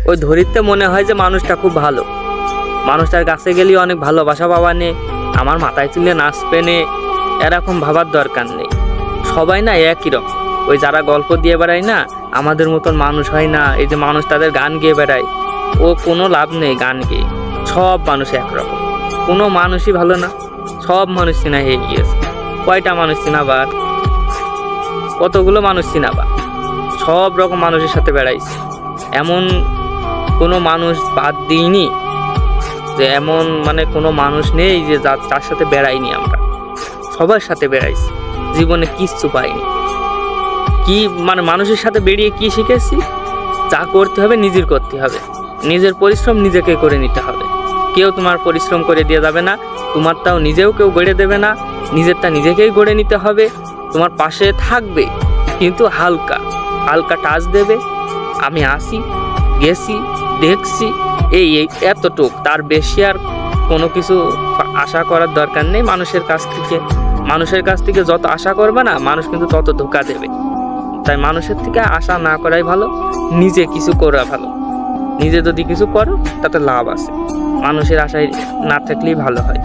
ওই ধরিতে মনে হয় যে মানুষটা খুব ভালো, মানুষটার কাছে গেলেই অনেক ভালোবাসা পাওয়া নে, আমার মাথায় তুলে নাচবে নে, এরকম ভাবার দরকার নেই। সবাই না একই রকম। ওই যারা গল্প দিয়ে বেড়ায় না আমাদের মতন মানুষ হয় না, এই যে মানুষ তাদের গান গেয়ে বেড়ায়, ও কোনো লাভ নেই গান গেয়ে। সব মানুষ একরকম, কোনো মানুষই ভালো না, সব মানুষ চিনা হয়ে গিয়েছে। কয়টা মানুষ চিনাবা, কতগুলো মানুষ চিনাবা, সব রকম মানুষের সাথে বেড়াইছে। এমন কোনো মানুষ বাদ দিইনি যে এমন মানে কোনো মানুষ নেই যে যার সাথে বেড়াইনি। আমরা সবার সাথে বেড়াইছি, জীবনে কিচ্ছু পাইনি। কি মানে মানুষের সাথে বেরিয়ে কি শিখেছি, যা করতে হবে নিজের করতে হবে, নিজের পরিশ্রম নিজেকে করে নিতে হবে। কেউ তোমার পরিশ্রম করে দিয়ে যাবে না, তোমারটাও নিজেও কেউ গড়ে দেবে না, নিজেরটা নিজেকেই গড়ে নিতে হবে। তোমার পাশে থাকবে কিন্তু হালকা হালকা টাচ দেবে, আমি আসি গেছি দেখছি এই এতটুক, তার বেশি আর কোনো কিছু আশা করার দরকার নেই মানুষের কাছ থেকে। মানুষের কাছ থেকে যত আশা করবে না মানুষ কিন্তু তত ধোঁকা দেবে। তাই মানুষের থেকে আশা না করাই ভালো, নিজে কিছু করা ভালো। নিজে যদি কিছু করো তাতে লাভ আছে, মানুষের আশায় না থাকলেই ভালো হয়।